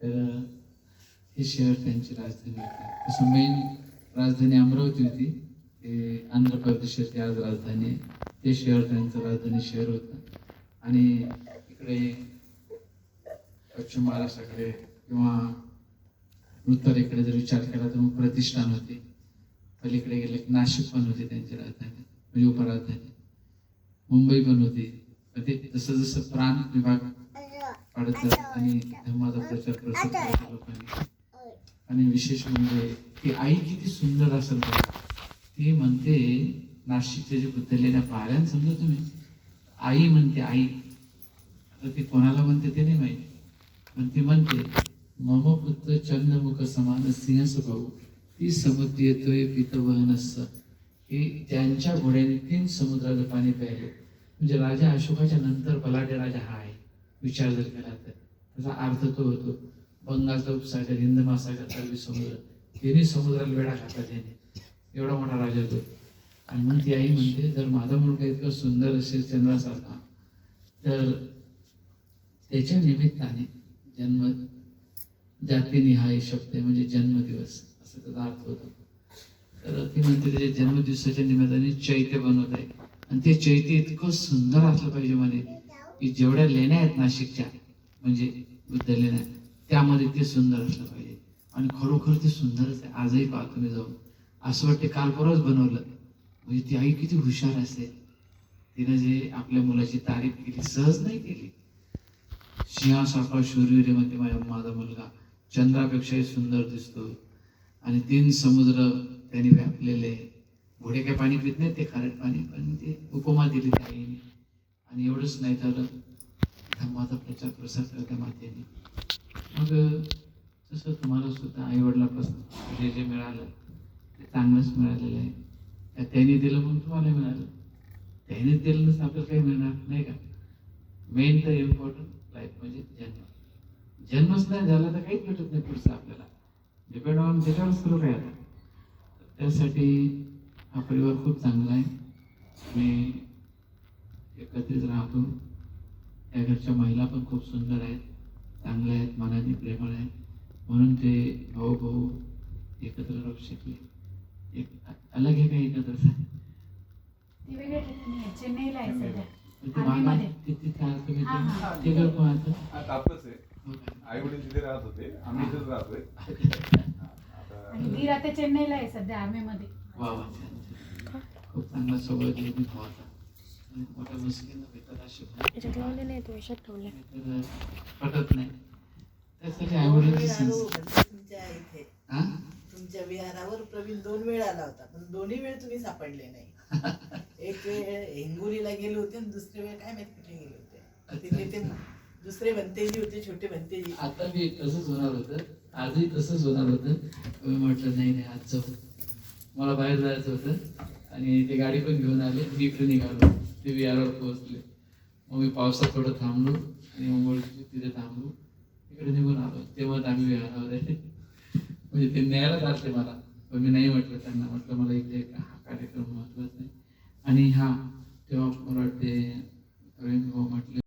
तर हे शहर त्यांची राजधानी होती. तसं मेन राजधानी अमरावती होती, ते आंध्र प्रदेशाची आज राजधानी आहे. ते शहर त्यांचं राजधानी शहर होतं. आणि इकडे पश्चिम महाराष्ट्राकडे किंवा उत्तरेकडे जर विचार केला तर मग प्रतिष्ठान होते. पलीकडे गेले नाशिक पण होते त्यांची राजधानी, म्हणजे उपराजधानी. मुंबई पण होती. पण ते जसं जसं प्रांत विभाग वाढत जात आणि धर्माचा प्रचार प्रसार केला लोकांनी. आणि विशेष म्हणजे ती आई किती सुंदर असेल तर ती म्हणते, नाशिकचे जे बुद्धलेल्या पाऱ्यान समजा तुम्ही, आई म्हणते आई. आता ती कोणाला म्हणते ते नाही माहिती, पण ती म्हणते मम पुत्र चंद्रमुख समान सिंहस भाऊ ती समुद्र येतोय पितवहनस. हे त्यांच्या घोड्याने 3 समुद्राचं पाणी प्यायले. म्हणजे राजा अशोकाच्या नंतर बलाढ्य राजा हा आहे, विचार जर केला तर. त्याचा अर्थ तो होतो बंगालचा उपसागर, हिंद महासागर, अरबी समुद्र, तिन्ही समुद्राला वेळा घातला त्याने. एवढा मोठा राजा तो. आणि मग ती आई म्हणते जर माझा मुलगा इतका सुंदर असेल चंद्रासारखा, तर त्याच्या निमित्ताने जन्म जातीनिहाय शब्द म्हणजे जन्मदिवस असं त्याचा अर्थ होतो. तर ती म्हणते त्याच्या जन्मदिवसाच्या निमित्ताने चैत्य बनवत आहे. आणि ते चैत्य इतकं सुंदर असलं पाहिजे म्हणे की जेवढ्या लेण्या आहेत नाशिकच्या, म्हणजे बुद्ध लेण्या, त्यामध्ये ते सुंदर असलं पाहिजे. आणि खरोखर ते सुंदरच आहे. आजही पाहतो तुम्ही जाऊन, असं वाटते काल परवाच बनवलं. म्हणजे ती आई किती हुशार असते. तिनं जे आपल्या मुलाची तारीफ केली, सहज नाही केली. सिंहासारखा शूरवीर मध्ये माझा मुलगा चंद्रापेक्षाही सुंदर दिसतो. आणि 3 समुद्र त्यांनी व्यापलेले. घोडे काय पाणी पित नाही, ते खारट पाणी, पण ते उपमा दिली त्या आईने. आणि एवढंच नाही तर धर्माचा प्रचार प्रसार करत्या मातेने. मग तसं तुम्हाला सुद्धा आई वडिलापासून जे जे मिळालं ते चांगलंच मिळालेलं आहे. त्यांनी दिलं म्हणून तुम्हाला मिळालं. त्याने दिलं नसतं आपल्याला काही मिळणार नाही का. मेन तर इम्पॉर्टंट लाईफ म्हणजे जन्म. जन्मच नाही झाला तर काहीच भेटत नाही पुढचं आपल्याला. डिपेंड ऑन त्याच्यावर सुरू काय आता. त्यासाठी हा परिवार खूप चांगला आहे. मी एकत्रित राहतो. त्या घरच्या महिला पण खूप सुंदर आहेत, चांगल्या आहेत, मनाने प्रेमळ आहेत. म्हणून ते भाऊ भाऊ एकत्र राहू शकले. एक अलग आहे का एकत्र? चेन्नईला आहे सध्या. आई वडील तिथे राहत होते, आम्ही इथेच राहतोय. आणि दीर आता चेन्नईला आहे सध्या आर्मी मध्ये. वा वा, खूप चांगला स्वभाव दिला मी भावाचा. मोठ्या मुश्किल भेटत असे पटत नाही. त्यासाठी आई वडिलांची तुमच्या विहारावर प्रवीण 2 वेळा आला होता, पण दोन्ही वेळ तुम्ही सापडले नाही. एक वेळ हिंगोलीला गेले होते आणि दुसरी वेळ काय माहिती कुठे गेले होते. तिथे ते दुसरे भंतेजी होते, छोटे भंतेजी. आता मी तसंच होणार होतं, आजही तसंच होणार होतं. मी म्हटलं नाही नाही आज जाऊ, मला बाहेर जायचं होतं. आणि ते गाडी पण घेऊन आले. मी इकडे निघालो, ते विहारावर पोहोचले. मग मी पावसात थोडं थांबलो आणि मग तिथे थांबलो, इकडे निघून आलो. तेव्हा आम्ही विहारावर आहे. म्हणजे ते न्यायला जाते मला, पण मी नाही म्हटलं त्यांना. म्हटलं मला इथे हा कार्यक्रम महत्वाचा आहे. आणि हा तेव्हा मला वाटते म्हटले